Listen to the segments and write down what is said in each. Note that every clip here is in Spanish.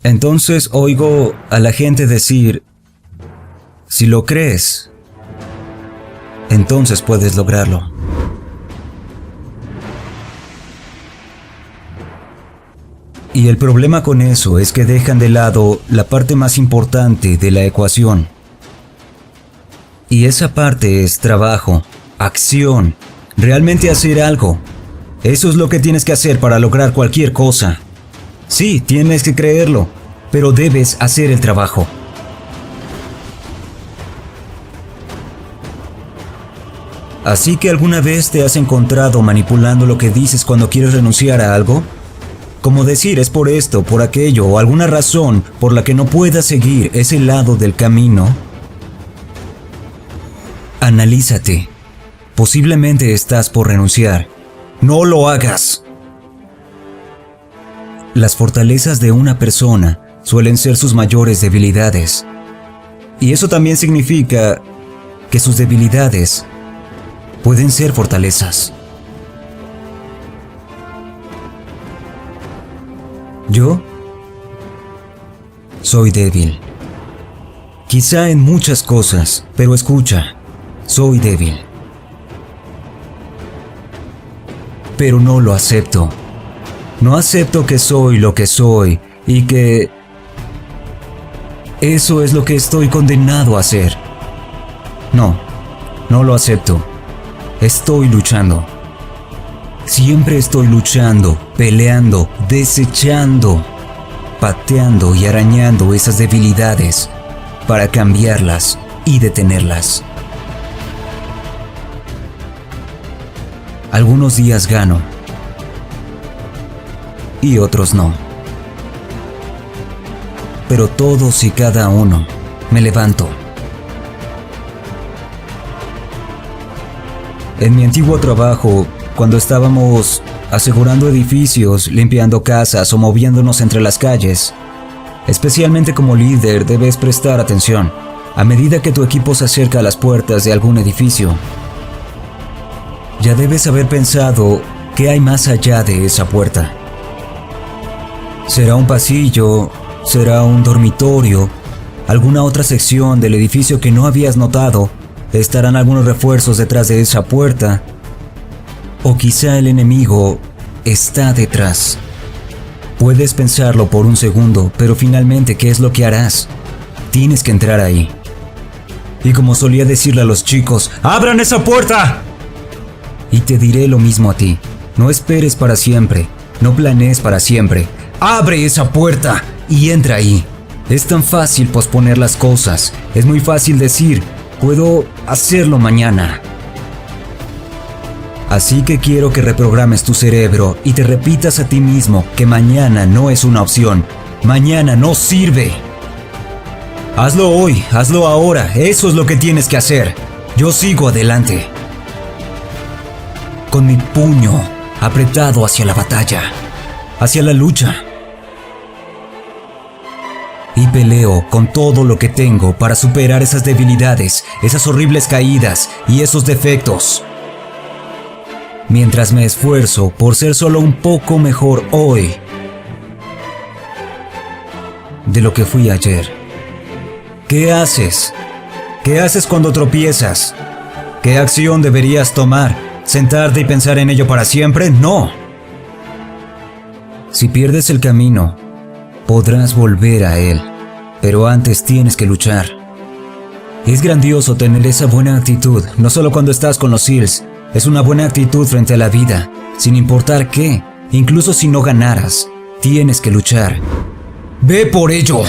Entonces oigo a la gente decir, si lo crees, entonces puedes lograrlo. Y el problema con eso es que dejan de lado la parte más importante de la ecuación. Y esa parte es trabajo, acción, realmente hacer algo. Eso es lo que tienes que hacer para lograr cualquier cosa. Sí, tienes que creerlo, pero debes hacer el trabajo. ¿Así que alguna vez te has encontrado manipulando lo que dices cuando quieres renunciar a algo? Como decir es por esto, por aquello o alguna razón por la que no puedas seguir ese lado del camino. Analízate. Posiblemente estás por renunciar. No lo hagas. Las fortalezas de una persona suelen ser sus mayores debilidades. Y eso también significa que sus debilidades pueden ser fortalezas. Yo soy débil. Quizá en muchas cosas, pero escucha, soy débil. Pero no lo acepto. No acepto que soy lo que soy y que eso es lo que estoy condenado a hacer. No lo acepto. Estoy luchando. Siempre estoy luchando, peleando, desechando, pateando y arañando esas debilidades para cambiarlas y detenerlas. Algunos días gano y otros no. Pero todos y cada uno me levanto. En mi antiguo trabajo, cuando estábamos asegurando edificios, limpiando casas o moviéndonos entre las calles, especialmente como líder debes prestar atención a medida que tu equipo se acerca a las puertas de algún edificio. Ya debes haber pensado qué hay más allá de esa puerta. ¿Será un pasillo? ¿Será un dormitorio? ¿Alguna otra sección del edificio que no habías notado? ¿Estarán algunos refuerzos detrás de esa puerta? O quizá el enemigo está detrás. Puedes pensarlo por un segundo, pero finalmente, ¿qué es lo que harás? Tienes que entrar ahí. Y como solía decirle a los chicos, ¡abran esa puerta! Y te diré lo mismo a ti. No esperes para siempre. No planees para siempre. ¡Abre esa puerta y entra ahí! Es tan fácil posponer las cosas. Es muy fácil decir, puedo hacerlo mañana. Así que quiero que reprogrames tu cerebro y te repitas a ti mismo que mañana no es una opción. Mañana no sirve. Hazlo hoy, hazlo ahora. Eso es lo que tienes que hacer. Yo sigo adelante. Con mi puño apretado hacia la batalla, hacia la lucha. Y peleo con todo lo que tengo para superar esas debilidades, esas horribles caídas y esos defectos. Mientras me esfuerzo por ser solo un poco mejor hoy de lo que fui ayer. ¿Qué haces? ¿Qué haces cuando tropiezas? ¿Qué acción deberías tomar? ¿Sentarte y pensar en ello para siempre? ¡No! Si pierdes el camino, podrás volver a él, pero antes tienes que luchar. Es grandioso tener esa buena actitud, no solo cuando estás con los SEALs. Es una buena actitud frente a la vida, sin importar qué, incluso si no ganaras, tienes que luchar. ¡Ve por ello!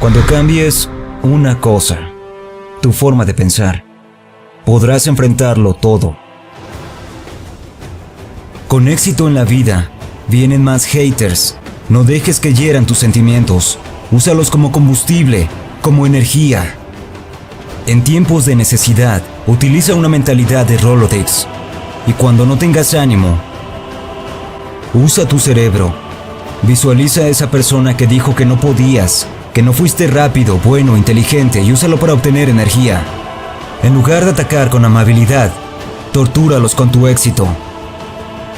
Cuando cambies una cosa, tu forma de pensar, podrás enfrentarlo todo. Con éxito en la vida, vienen más haters. No dejes que hieran tus sentimientos. Úsalos como combustible, como energía. En tiempos de necesidad, utiliza una mentalidad de Rolodex. Y cuando no tengas ánimo, usa tu cerebro. Visualiza a esa persona que dijo que no podías, que no fuiste rápido, bueno, inteligente y úsalo para obtener energía. En lugar de atacar con amabilidad, tortúralos con tu éxito.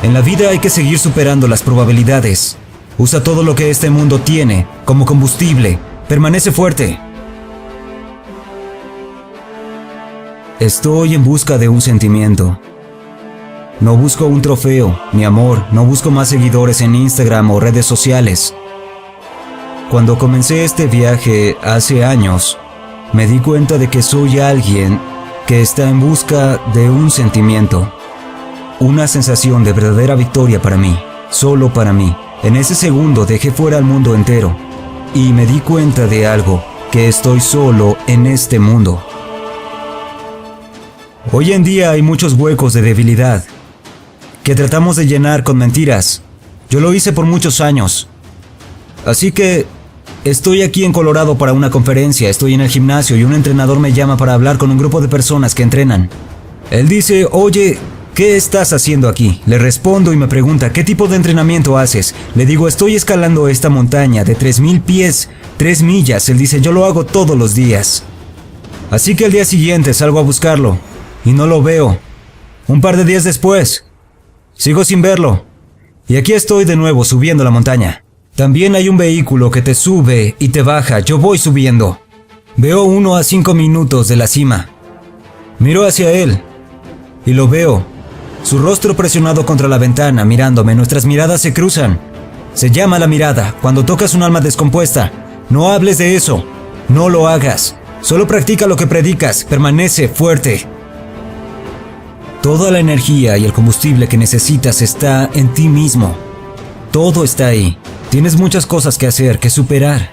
En la vida hay que seguir superando las probabilidades. Usa todo lo que este mundo tiene como combustible. Permanece fuerte. Estoy en busca de un sentimiento. No busco un trofeo, mi amor, no busco más seguidores en Instagram o redes sociales. Cuando comencé este viaje hace años, me di cuenta de que soy alguien que está en busca de un sentimiento. Una sensación de verdadera victoria para mí, solo para mí. En ese segundo dejé fuera al mundo entero y me di cuenta de algo, que estoy solo en este mundo. Hoy en día hay muchos huecos de debilidad que tratamos de llenar con mentiras. Yo lo hice por muchos años. Así que estoy aquí en Colorado para una conferencia, estoy en el gimnasio y un entrenador me llama para hablar con un grupo de personas que entrenan. Él dice, oye, ¿qué estás haciendo aquí? Le respondo y me pregunta, ¿qué tipo de entrenamiento haces? Le digo, estoy escalando esta montaña de 3000 pies, 3 millas. Él dice, yo lo hago todos los días. Así que al día siguiente salgo a buscarlo y no lo veo. Un par de días después, sigo sin verlo. Y aquí estoy de nuevo subiendo la montaña. También hay un vehículo que te sube y te baja. Yo voy subiendo. Veo uno a 5 minutos de la cima. Miro hacia él y lo veo. Su rostro presionado contra la ventana, mirándome. Nuestras miradas se cruzan. Se llama la mirada. Cuando tocas un alma descompuesta, no hables de eso. No lo hagas. Solo practica lo que predicas. Permanece fuerte. Toda la energía y el combustible que necesitas está en ti mismo. Todo está ahí. Tienes muchas cosas que hacer, que superar.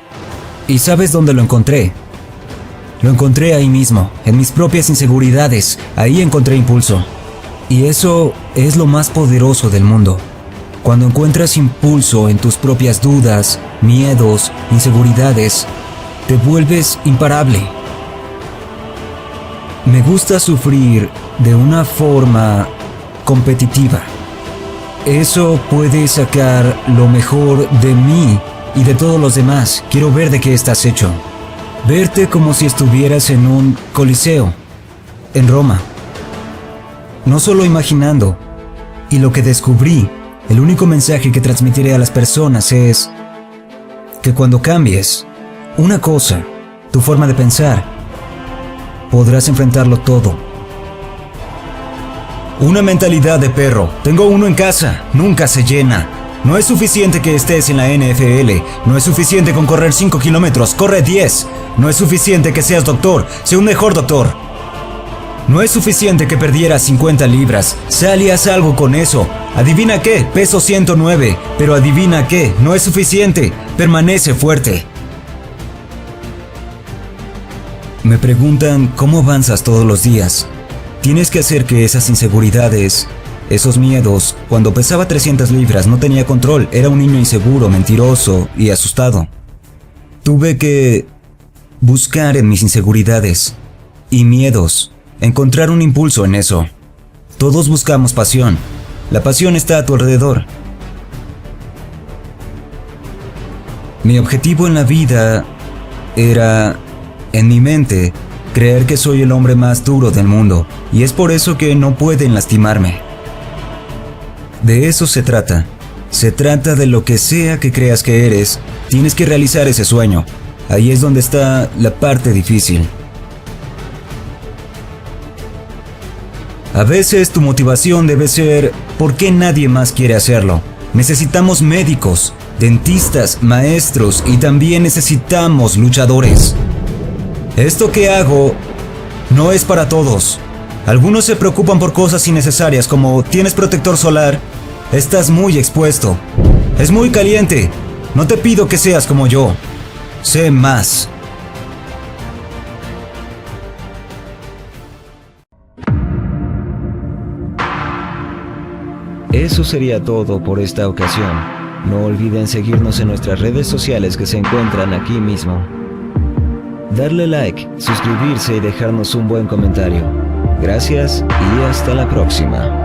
¿Y sabes dónde lo encontré? Lo encontré ahí mismo, en mis propias inseguridades. Ahí encontré impulso. Y eso es lo más poderoso del mundo. Cuando encuentras impulso en tus propias dudas, miedos, inseguridades, te vuelves imparable. Me gusta sufrir de una forma competitiva. Eso puede sacar lo mejor de mí y de todos los demás. Quiero ver de qué estás hecho. Verte como si estuvieras en un coliseo, en Roma. No solo imaginando. Y lo que descubrí, el único mensaje que transmitiré a las personas es que cuando cambies una cosa, tu forma de pensar, podrás enfrentarlo todo. Una mentalidad de perro. Tengo uno en casa. Nunca se llena. No es suficiente que estés en la NFL. No es suficiente con correr 5 kilómetros. Corre 10. No es suficiente que seas doctor. Sé un mejor doctor. No es suficiente que perdieras 50 libras. Sal y haz algo con eso. ¿Adivina qué? Peso 109. Pero adivina qué. No es suficiente. Permanece fuerte. Me preguntan cómo avanzas todos los días. Tienes que hacer que esas inseguridades, esos miedos, cuando pesaba 300 libras no tenía control, era un niño inseguro, mentiroso y asustado. Tuve que buscar en mis inseguridades y miedos, encontrar un impulso en eso. Todos buscamos pasión. La pasión está a tu alrededor. Mi objetivo en la vida era, en mi mente, creer que soy el hombre más duro del mundo, y es por eso que no pueden lastimarme. De eso se trata. Se trata de lo que sea que creas que eres, tienes que realizar ese sueño. Ahí es donde está la parte difícil. A veces tu motivación debe ser ¿por qué nadie más quiere hacerlo? Necesitamos médicos, dentistas, maestros y también necesitamos luchadores. Esto que hago no es para todos. Algunos se preocupan por cosas innecesarias como ¿tienes protector solar? Estás muy expuesto. Es muy caliente. No te pido que seas como yo. Sé más. Eso sería todo por esta ocasión. No olviden seguirnos en nuestras redes sociales que se encuentran aquí mismo. Darle like, suscribirse y dejarnos un buen comentario. Gracias y hasta la próxima.